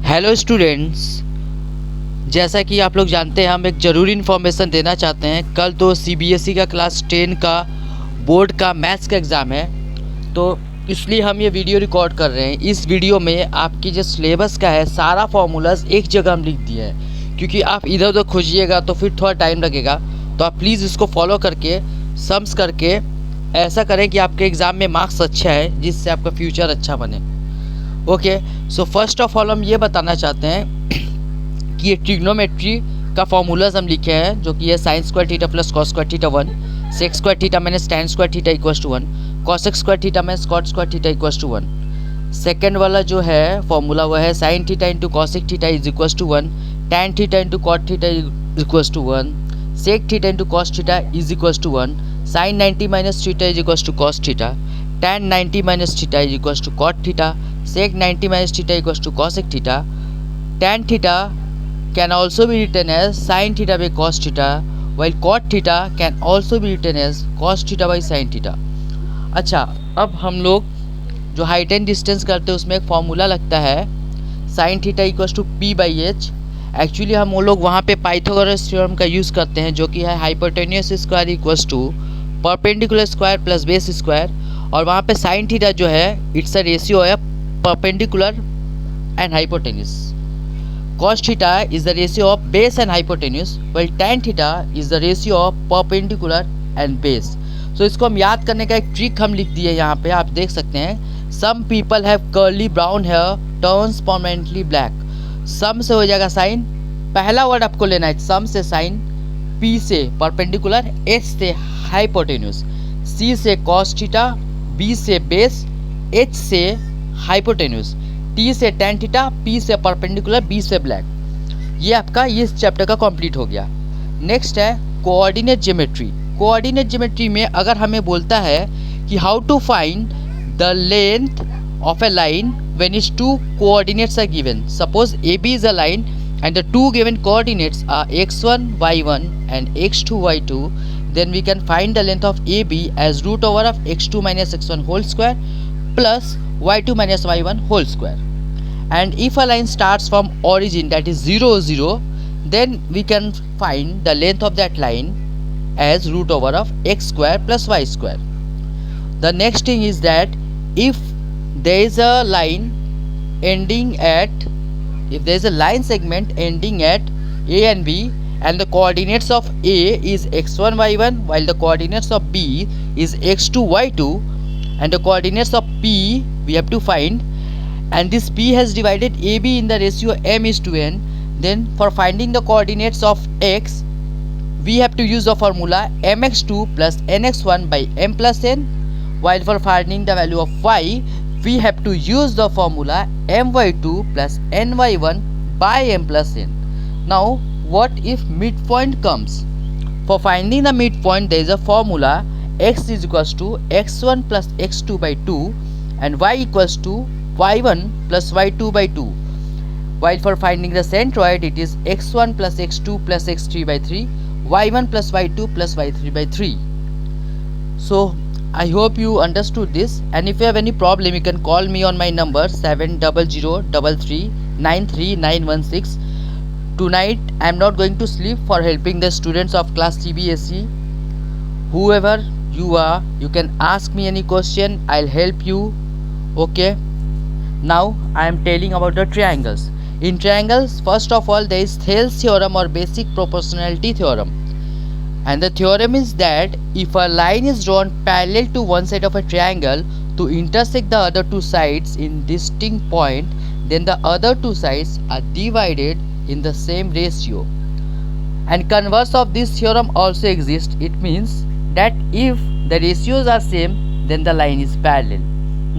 Hello students, जैसा कि आप लोग जानते हैं हम एक ज़रूरी इन्फॉर्मेशन देना चाहते हैं। कल तो सीबीएसई का क्लास 10 का बोर्ड का मैथ्स का एग्ज़ाम है, तो इसलिए हम ये वीडियो रिकॉर्ड कर रहे हैं। इस वीडियो में आपकी जो सिलेबस का है सारा फार्मूलाज एक जगह हम लिख दिए हैं, क्योंकि आप इधर उधर खोजिएगा तो फिर थोड़ा टाइम लगेगा। तो आप प्लीज़ इसको फॉलो करके सम्स करके ऐसा करें कि आपके एग्ज़ाम में मार्क्स अच्छा है, जिससे आपका फ्यूचर अच्छा बने। Okay, so first of all हम ये बताना चाहते हैं कि ये ट्रिग्नोमेट्री का फॉर्मूलाज हम लिखे हैं, जो कि है sine square theta plus cos square theta 1, sec square theta minus tan square theta equals to 1, cosec square theta minus cot square theta equals to 1। Second वाला जो है फॉर्मूला वह है sine theta into cosec theta is equals to 1, tan theta into cot theta is equals to 1, sec theta into cos theta is equals to 1, sine 90 minus theta is equals to cos theta, tan 90 minus theta is equals to cot theta, sec 90 minus theta equals to cosec theta. Tan theta can also be written as sin theta by cos theta, while cot theta can also be written as cos theta by sin theta. अच्छा, अब हम लोग जो height and distance करते हैं उसमें एक formula लगता है sin theta equals to p by h। Actually हम वो लोग वहाँ पे पाइथागोरस थ्योरम का यूज़ करते हैं, जो कि है hypotenuse square equals to perpendicular square plus base square, और वहाँ पे sin थीटा जो है इट्स अ रेशियो है perpendicular and hypotenuse. Cos theta is the ratio of base and hypotenuse, while tan theta is the ratio of perpendicular and base. So इसको हम याद करने का एक ट्रिक हम लिख दिए यहाँ पे, आप देख सकते हैं। Some people have curly brown hair turns permanently black. Some से हो जाएगा साइन, पहला वर्ड आपको लेना है सम से साइन, P से परपेंडिकुलर, H से हाइपोटेन्यूस, C से cos थीटा, B से बेस, H से हाइपोटेन्यूस, T से टैन थीटा, P से परपेंडिकुलर, B से ब्लैक। ये आपका इस चैप्टर का कंप्लीट हो गया। नेक्स्ट है कोऑर्डिनेट ज्योमेट्री। कोऑर्डिनेट ज्योमेट्री में अगर हमें बोलता है कि how to find the length of a line when is two coordinates are given. Suppose AB is a line and the two given coordinates are x1 y1 and x2 y2, then we can find the length of AB as root over of x2 minus x1 whole square plus y2 minus y1 whole square. And if a line starts from origin, that is 0 0, then we can find the length of that line as root over of x square plus y square. The next thing is that if there is a line ending at, if there is a line segment ending at A and B, and the coordinates of A is x1 y1 while the coordinates of B is x2 y2, and the coordinates of P we have to find, and this P has divided AB in the ratio m is to n, then for finding the coordinates of x we have to use the formula mx2 plus nx1 by m plus n, while for finding the value of y we have to use the formula my2 plus ny1 by m plus n. Now what if midpoint comes? For finding the midpoint there is a formula x is equals to x1 plus x2 by 2 and y equals to y1 plus y2 by 2, while for finding the centroid it is x1 plus x2 plus x3 by 3, y1 plus y2 plus y3 by 3. So I hope you understood this, and if you have any problem you can call me on my number 7003393916. Tonight I am not going to sleep for helping the students of class CBSE. Whoever you are, you can ask me any question, I'll help you. Okay, now I am telling about the triangles. In triangles, first of all there is Thales theorem or basic proportionality theorem, and the theorem is that if a line is drawn parallel to one side of a triangle to intersect the other two sides in distinct point, then the other two sides are divided in the same ratio. And converse of this theorem also exists. It means that if the ratios are same, then the line is parallel.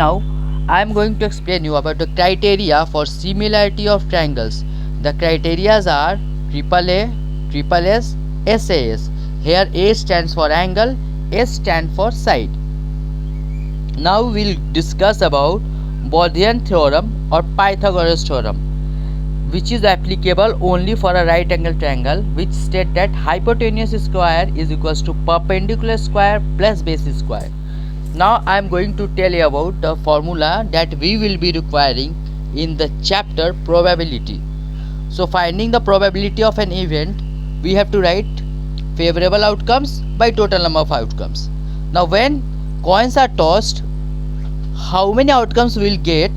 Now I am going to explain you about the criteria for similarity of triangles. The criteria are AAA, SSS, SAS. Here A stands for angle, S stands for side. Now we will discuss about Bodian theorem or Pythagoras theorem, which is applicable only for a right angle triangle, which state that hypotenuse square is equals to perpendicular square plus base square. Now I am going to tell you about the formula that we will be requiring in the chapter probability. So finding the probability of an event, we have to write favorable outcomes by total number of outcomes. Now when coins are tossed, how many outcomes we will get,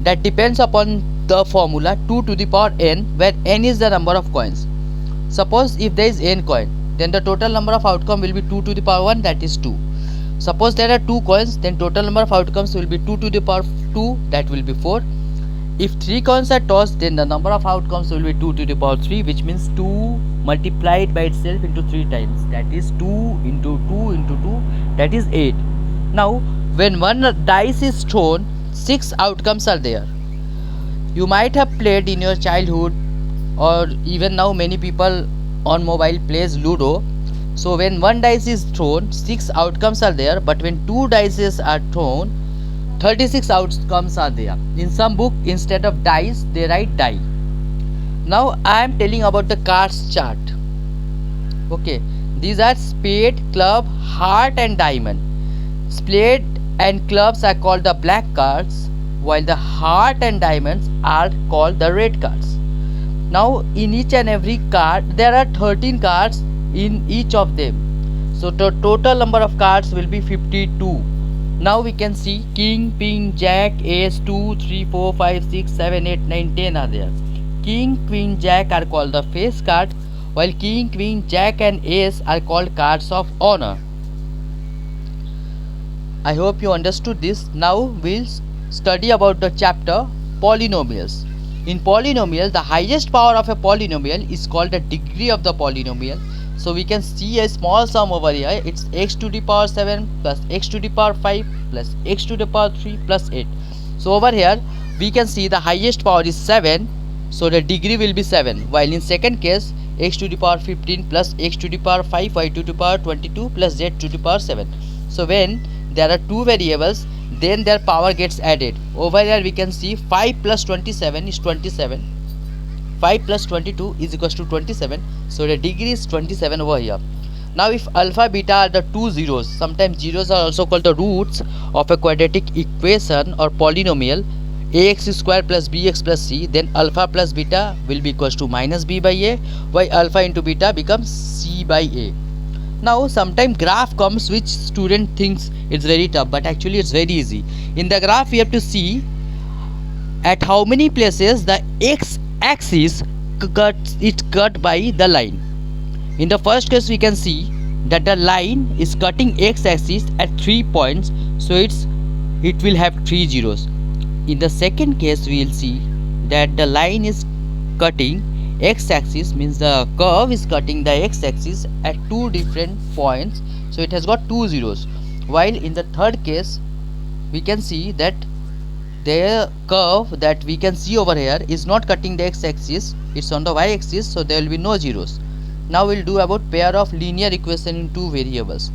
that depends upon the formula 2 to the power n, where n is the number of coins. Suppose if there is n coin, then the total number of outcome will be 2 to the power 1, that is 2. Suppose there are 2 coins, then total number of outcomes will be 2 to the power 2, that will be 4. If 3 coins are tossed, then the number of outcomes will be 2 to the power 3, which means 2 multiplied by itself into 3 times, that is 2 into 2 into 2, that is 8. Now when one dice is thrown, 6 outcomes are there. You might have played in your childhood, or even now many people on mobile plays Ludo. So when one dice is thrown, 6 outcomes are there, but when 2 dice are thrown, 36 outcomes are there. In some book, instead of dice, they write die. Now I am telling about the cards chart. Okay, these are spade, club, heart and diamond. Spade and clubs are called the black cards, while the heart and diamonds are called the red cards. Now in each and every card there are 13 cards in each of them, so the total number of cards will be 52. Now we can see king, queen, jack, ace, 2, 3, 4, 5, 6, 7, 8, 9, 10 are there. King, queen, jack are called the face card, while king, queen, jack and ace are called cards of honor. I hope you understood this. Now we'll study about the chapter polynomials. In polynomial, the highest power of a polynomial is called the degree of the polynomial. So we can see a small sum over here. It's x to the power 7 plus x to the power 5 plus x to the power 3 plus 8. So over here we can see the highest power is 7. So the degree will be 7. While in second case, x to the power 15 plus x to the power 5 y to the power 22 plus z to the power 7. So when there are two variables, then their power gets added. Over here we can see 5 plus 27 is 27. 5 plus 22 is equals to 27. So the degree is 27 over here. Now if alpha beta are the two zeros, sometimes zeros are also called the roots of a quadratic equation or polynomial, ax square plus bx plus c, then alpha plus beta will be equals to minus b by a, while alpha into beta becomes c by a. Now sometime graph comes which student thinks it's very tough, but actually it's very easy. In the graph we have to see at how many places the x axis is cut by the line. In the first case we can see that the line is cutting x axis at 3 points, so it will have 3 zeros. In the second case we will see that the line is cutting x axis, means the curve is cutting the x axis at 2 different points, so it has got 2 zeros. While in the third case we can see that the curve that we can see over here is not cutting the x axis, it's on the y axis, so there will be no zeros. Now we'll do about pair of linear equation in two variables.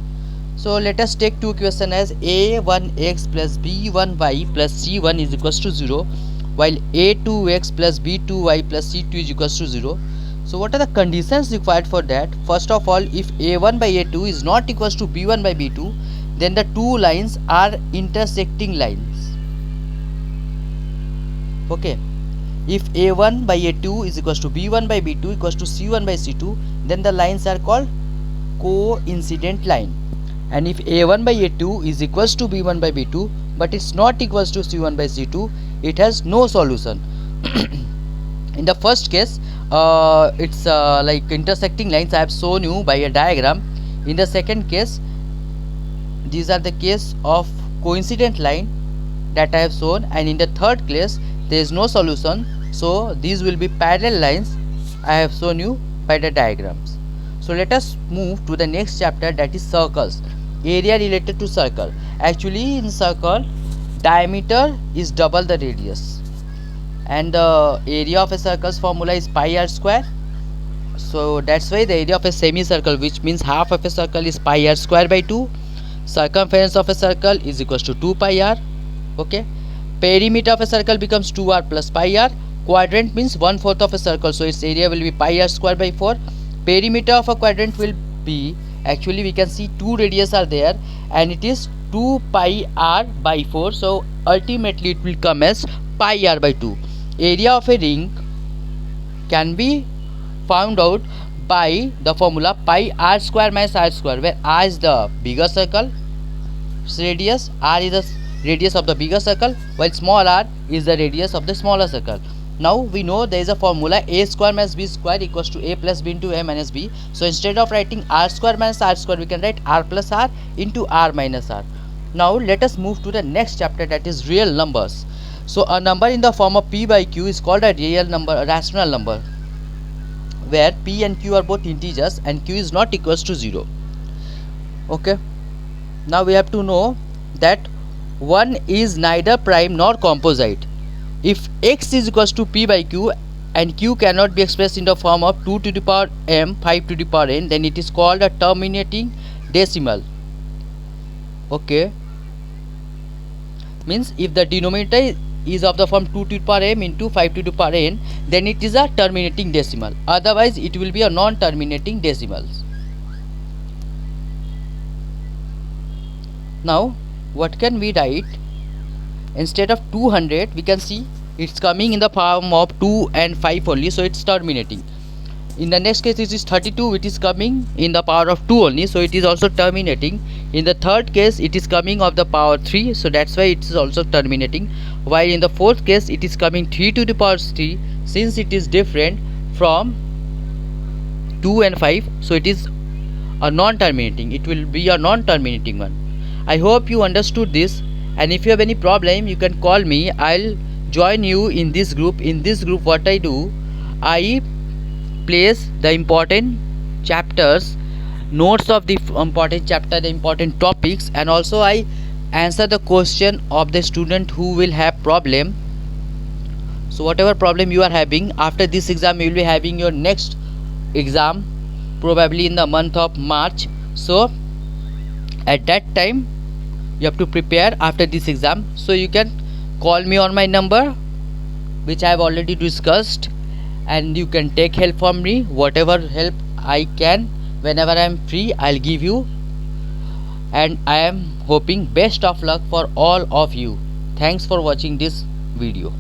So let us take two equations as a1x plus b1y plus c1 is equals to 0, while a2x plus b2y plus c2 is equals to 0. So what are the conditions required for that? First of all, if a1 by a2 is not equals to b1 by b2, then the two lines are intersecting lines. Okay, if a1 by a2 is equals to b1 by b2 equals to c1 by c2, then the lines are called coincident line. And if a1 by a2 is equals to b1 by b2 but it's not equals to c1 by c2, it has no solution. In the first case it's like intersecting lines I have shown you by a diagram. In the second case, these are the case of coincident line that I have shown, and in the third case there is no solution, so these will be parallel lines I have shown you by the diagrams. So let us move to the next chapter, that is circles, area related to circle. Actually in circle, diameter is double the radius, and the area of a circle's formula is pi r square. So that's why the area of a semicircle, which means half of a circle, is pi r square by 2. Circumference of a circle is equals to 2 pi r. Okay, perimeter of a circle becomes 2r plus pi r. Quadrant means 1/4 of a circle, so its area will be pi r square by 4. Perimeter of a quadrant will be, actually we can see two radius are there, and it is 2 pi r by 4, so ultimately it will come as pi r by 2. Area of a ring can be found out by the formula pi r square minus r square, where r is the bigger circle radius, r is the radius of the bigger circle, while small r is the radius of the smaller circle. Now we know there is a formula a square minus b square equals to a plus b into a minus b. So instead of writing r square minus r square, we can write r plus r into r minus r. Now let us move to the next chapter, that is real numbers. So a number in the form of p by q is called a real number, a rational number, where p and q are both integers and q is not equals to 0. Okay, now we have to know that 1 is neither prime nor composite. If x is equals to p by q and q cannot be expressed in the form of 2 to the power m 5 to the power n, then it is called a terminating decimal. Okay, means if the denominator is of the form 2 to the power m into 5 to the power n, then it is a terminating decimal, otherwise it will be a non-terminating decimal. Now what can we write? Instead of 200, we can see it's coming in the form of 2 and 5 only, so it's terminating. In the next case it is 32, it is coming in the power of 2 only, so it is also terminating. In the third case it is coming of the power 3, so that's why it is also terminating. While in the fourth case it is coming 3 to the power 3, since it is different from 2 and 5, so it is a non-terminating, it will be a non-terminating one. I hope you understood this, and if you have any problem you can call me. I'll join you in this group. In this group what I do, I place the important chapters, notes of the important chapter, the important topics, and also I answer the question of the student who will have problem. So whatever problem you are having, after this exam you will be having your next exam probably in the month of March. So at that time you have to prepare after this exam. So you can call me on my number which I have already discussed, and you can take help from me. Whatever help I can, whenever I am free, I'll give you, and I am hoping best of luck for all of you. Thanks for watching this video.